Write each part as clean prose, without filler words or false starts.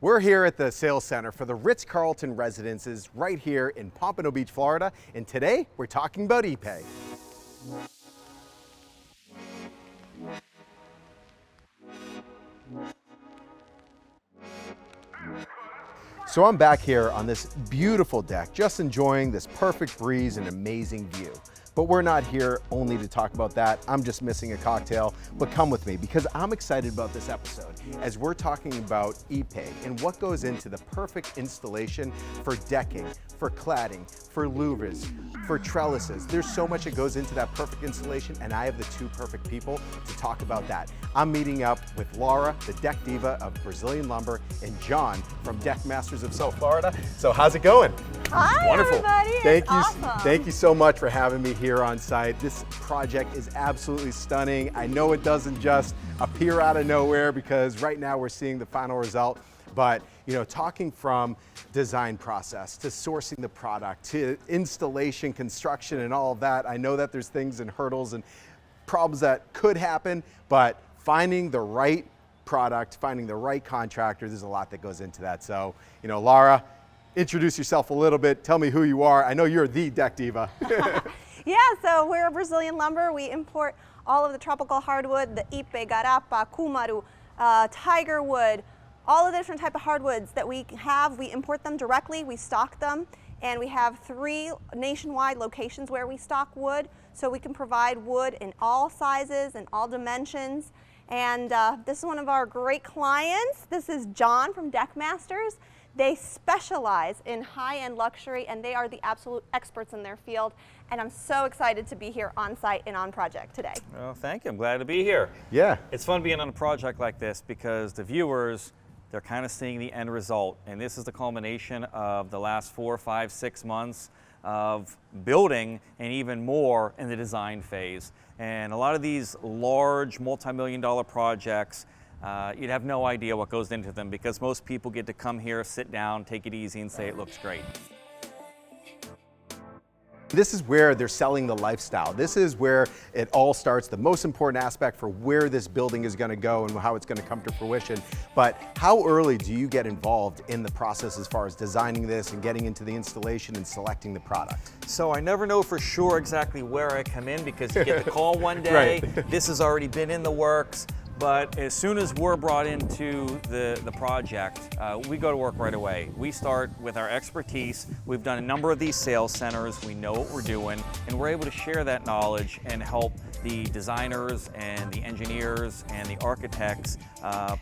We're here at the sales center for the Ritz-Carlton residences right here in Pompano Beach, Florida, and today we're talking about Ipe. So I'm back here on this beautiful deck, just enjoying this perfect breeze and amazing view. But we're not here only to talk about that. I'm just missing a cocktail, but come with me because I'm excited about this episode as we're talking about Ipe and what goes into the perfect installation for decking, for cladding, for louvers, for trellises. There's so much that goes into that perfect installation, and I have the two perfect people to talk about that. I'm meeting up with Laura, the deck diva of Brazilian lumber, and Jon from Deckmasters of South Florida. So how's it going? Hi, wonderful. Everybody. Thank you so much for having me here on site. This project is absolutely stunning. I know it doesn't just appear out of nowhere because right now we're seeing the final result. But you know, talking from design process to sourcing the product to installation, construction, and all of that, I know that there's things and hurdles and problems that could happen, but finding the right product, finding the right contractor, there's a lot that goes into that. So, you know, Laura, introduce yourself a little bit. Tell me who you are. I know you're the deck diva. Yeah, so we're a Brazilian lumber. We import all of the tropical hardwood, the Ipe, Garapa, Kumaru, tiger wood, all of the different type of hardwoods that we have. We import them directly, we stock them, and we have 3 nationwide locations where we stock wood, so we can provide wood in all sizes and all dimensions. And this is one of our great clients. This is Jon from Deckmasters. They specialize in high-end luxury, and they are the absolute experts in their field. And I'm so excited to be here on site and on project today. Well, thank you. I'm glad to be here. Yeah. It's fun being on a project like this because the viewers, they're kind of seeing the end result. And this is the culmination of the last 4, 5, 6 months of building and even more in the design phase. And a lot of these large multi-million-dollar projects, you'd have no idea what goes into them because most people get to come here, sit down, take it easy, and say it looks great. This is where they're selling the lifestyle. This is where it all starts, the most important aspect for where this building is going to go and how it's going to come to fruition. But how early do you get involved in the process as far as designing this and getting into the installation and selecting the product? So I never know for sure exactly where I come in because you get the call one day, Right. This has already been in the works. But as soon as we're brought into the project, we go to work right away. We start with our expertise. We've done a number of these sales centers. We know what we're doing, and we're able to share that knowledge and help the designers and the engineers and the architects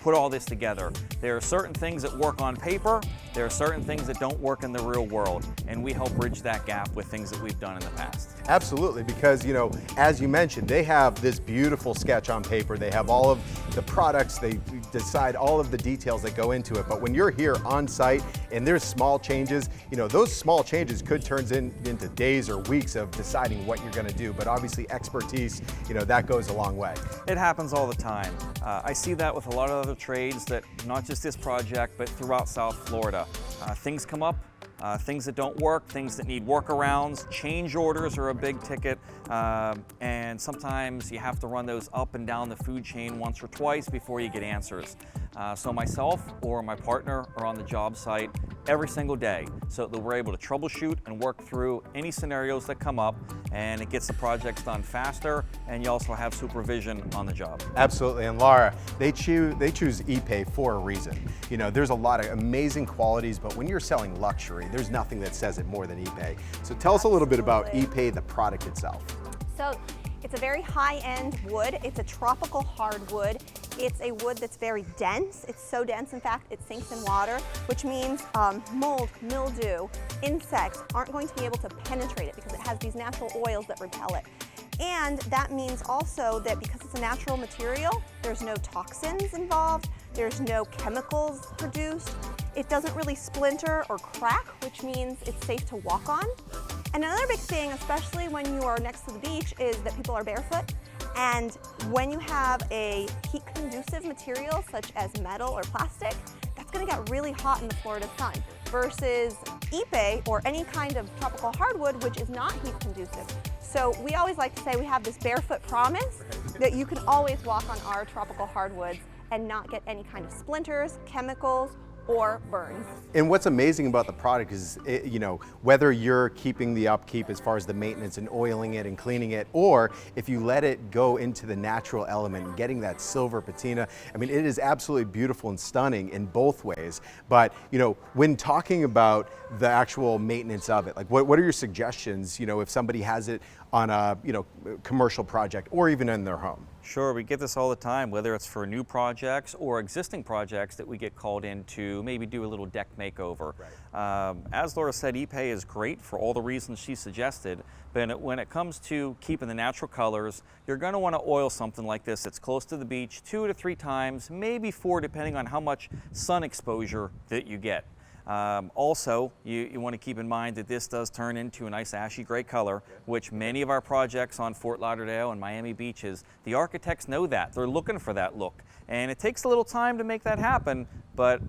put all this together. There are certain things that work on paper. There are certain things that don't work in the real world, and we help bridge that gap with things that we've done in the past. Absolutely, because you know, as you mentioned, they have this beautiful sketch on paper. They have all of the products, they decide all of the details that go into it. But when you're here on site and there's small changes, you know, those small changes could turn into days or weeks of deciding what you're going to do. But obviously expertise, you know, that goes a long way. It happens all the time. I see that with a lot of other trades that, not just this project, but throughout South Florida. Things come up. Things that don't work, things that need workarounds, change orders are a big ticket, and sometimes you have to run those up and down the food chain once or twice before you get answers. So myself or my partner are on the job site every single day so that we're able to troubleshoot and work through any scenarios that come up, and it gets the projects done faster, and you also have supervision on the job. Absolutely, and Laura, they choose Ipe for a reason. You know, there's a lot of amazing qualities, but when you're selling luxury, there's nothing that says it more than Ipe. So tell us a little bit about Ipe, the product itself. So it's a very high-end wood. It's a tropical hardwood. It's a wood that's very dense. It's so dense, in fact, it sinks in water, which means mold, mildew, insects aren't going to be able to penetrate it because it has these natural oils that repel it. And that means also that because it's a natural material, there's no toxins involved, there's no chemicals produced, it doesn't really splinter or crack, which means it's safe to walk on. And another big thing, especially when you are next to the beach, is that people are barefoot. And when you have a heat-conducive material, such as metal or plastic, that's gonna get really hot in the Florida sun, versus Ipe, or any kind of tropical hardwood, which is not heat-conducive. So we always like to say we have this Barefoot Promise, that you can always walk on our tropical hardwoods and not get any kind of splinters, chemicals, or burns. And what's amazing about the product is, you know, whether you're keeping the upkeep as far as the maintenance and oiling it and cleaning it, or if you let it go into the natural element and getting that silver patina, I mean, it is absolutely beautiful and stunning in both ways. But, you know, when talking about the actual maintenance of it, like what are your suggestions, you know, if somebody has it on a, you know, commercial project or even in their home? Sure, we get this all the time, whether it's for new projects or existing projects that we get called in to maybe do a little deck makeover. Right. As Laura said, Ipe is great for all the reasons she suggested, but when it comes to keeping the natural colors, you're going to want to oil something like this that's close to the beach 2 to 3 times, maybe 4, depending on how much sun exposure that you get. Also, you want to keep in mind that this does turn into a nice ashy gray color, which many of our projects on Fort Lauderdale and Miami beaches, the architects know that. They're looking for that look. And it takes a little time to make that happen, but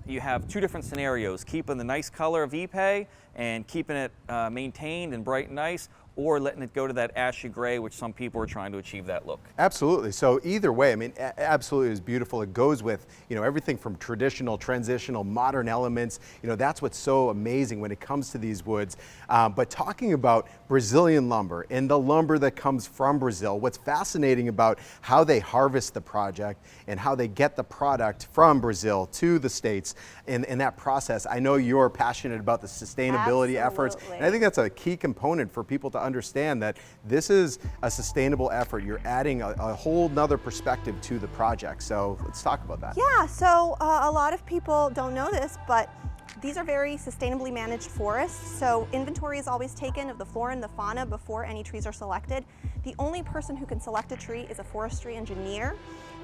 you have 2 different scenarios: keeping the nice color of Ipe and keeping it maintained and bright and nice, or letting it go to that ashy gray, which some people are trying to achieve that look. Absolutely. So either way, I mean, absolutely is beautiful. It goes with, you know, everything from traditional, transitional, modern elements. You know, that's what's so amazing when it comes to these woods. But talking about Brazilian lumber and the lumber that comes from Brazil, what's fascinating about how they harvest the project and how they get the product from Brazil to the States in that process. I know you're passionate about the sustainability efforts, and I think that's a key component for people to understand that this is a sustainable effort. You're adding a whole nother perspective to the project. So let's talk about that. Yeah, so a lot of people don't know this, but these are very sustainably managed forests. So inventory is always taken of the flora and the fauna before any trees are selected. The only person who can select a tree is a forestry engineer,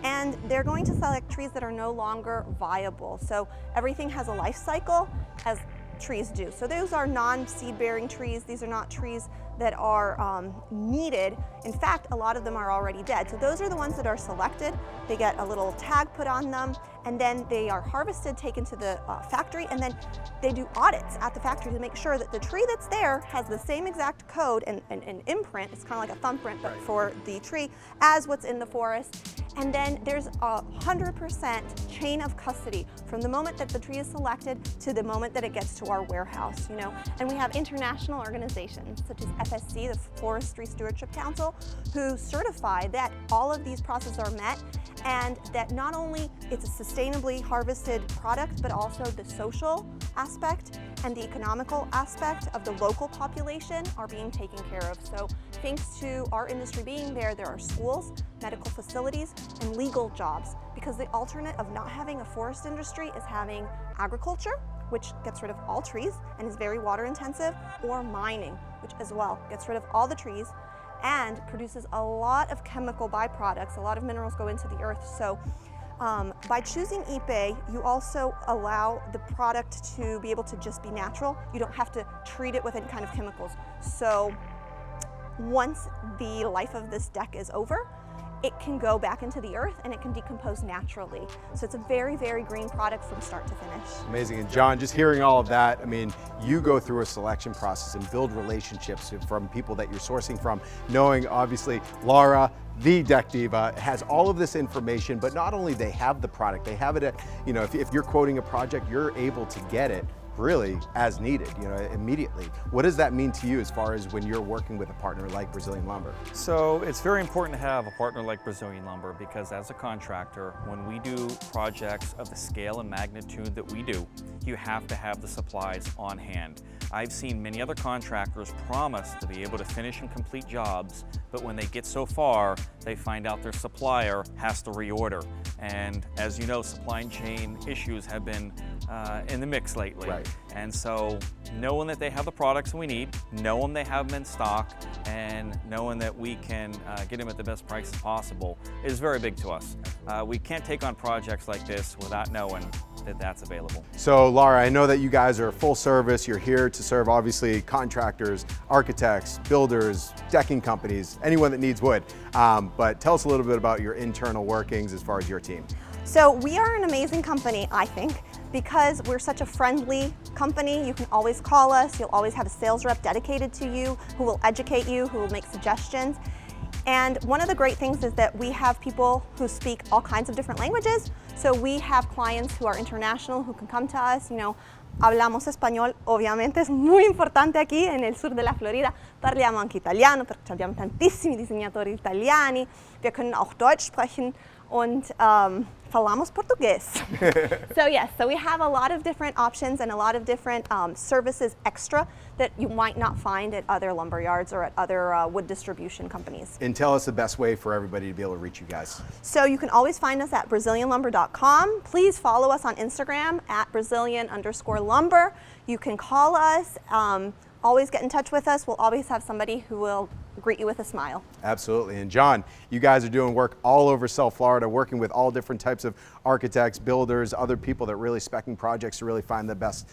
and they're going to select trees that are no longer viable. So everything has a life cycle, as trees do. So those are non-seed bearing trees. These are not trees that are needed. In fact, a lot of them are already dead. So those are the ones that are selected. They get a little tag put on them, and then they are harvested, taken to the factory, and then they do audits at the factory to make sure that the tree that's there has the same exact code and imprint, it's kind of like a thumbprint, but for the tree, as what's in the forest. And then there's 100% chain of custody from the moment that the tree is selected to the moment that it gets to our warehouse, you know. And we have international organizations such as FSC, the Forestry Stewardship Council, who certify that all of these processes are met, and that not only it's a sustainably harvested product, but also the social aspect and the economical aspect of the local population are being taken care of. So thanks to our industry being there, there are schools, medical facilities, and legal jobs, because the alternate of not having a forest industry is having agriculture, which gets rid of all trees and is very water intensive, or mining, which as well gets rid of all the trees and produces a lot of chemical byproducts. A lot of minerals go into the earth. So by choosing Ipe, you also allow the product to be able to just be natural. You don't have to treat it with any kind of chemicals. So once the life of this deck is over, it can go back into the earth and it can decompose naturally. So it's a very, very green product from start to finish. Amazing. And John, just hearing all of that, I mean, you go through a selection process and build relationships from people that you're sourcing from, knowing obviously Laura, the Deck Diva, has all of this information, but not only they have the product, they have it at, you know, if you're quoting a project, you're able to get it really as needed, you know, immediately. What does that mean to you as far as when you're working with a partner like Brazilian Lumber? So it's very important to have a partner like Brazilian Lumber, because as a contractor, when we do projects of the scale and magnitude that we do, you have to have the supplies on hand. I've seen many other contractors promise to be able to finish and complete jobs, but when they get so far, they find out their supplier has to reorder. And as you know, supply chain issues have been in the mix lately. Right. And so knowing that they have the products we need, knowing they have them in stock, and knowing that we can get them at the best prices possible is very big to us. We can't take on projects like this without knowing that that's available. So Laura, I know that you guys are full service. You're here to serve obviously contractors, architects, builders, decking companies, anyone that needs wood. But tell us a little bit about your internal workings as far as your team. So we are an amazing company, I think, because we're such a friendly company. You can always call us. You'll always have a sales rep dedicated to you who will educate you, who will make suggestions. And one of the great things is that we have people who speak all kinds of different languages. So we have clients who are international who can come to us, hablamos español, ovviamente è muy importante aquí en el sur della Florida. Parliamo anche italiano, perché abbiamo tantissimi disegnatori italiani. Wir können auch Deutsch sprechen und falamos português. So yes, so we have a lot of different options and a lot of different services extra that you might not find at other lumber yards or at other wood distribution companies. And tell us the best way for everybody to be able to reach you guys. So you can always find us at BrazilianLumber.com. Please follow us on Instagram at Brazilian_lumber. You can call us, always get in touch with us. We'll always have somebody who will greet you with a smile. Absolutely. And Jon, you guys are doing work all over South Florida, working with all different types of architects, builders, other people that really specing projects to really find the best,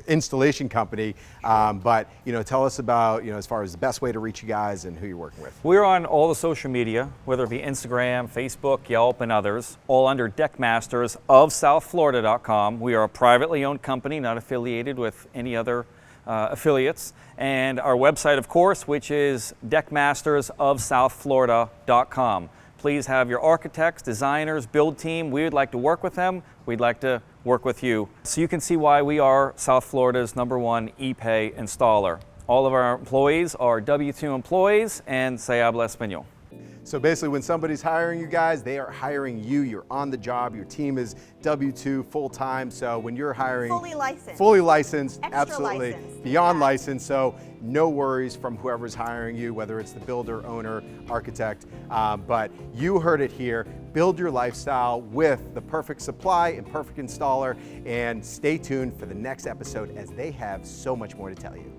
installation company. But tell us about, as far as the best way to reach you guys and who you're working with. We're on all the social media, whether it be Instagram, Facebook, Yelp, and others, all under Deckmasters of South Florida.com. We are a privately owned company, not affiliated with any other affiliates, and our website, of course, which is Deckmastersofsouthflorida.com. Please have your architects, designers, build team. We would like to work with them. We'd like to work with you. So you can see why we are South Florida's #1 Ipe installer. All of our employees are W-2 employees and se habla español. So basically, when somebody's hiring you guys, they are hiring you. You're on the job. Your team is W-2 full-time. So when you're hiring, Fully licensed. Fully licensed, Extra absolutely. licensed. Beyond Yeah. licensed. So no worries from whoever's hiring you, whether it's the builder, owner, architect. But you heard it here. Build your lifestyle with the perfect supply and perfect installer. And stay tuned for the next episode, as they have so much more to tell you.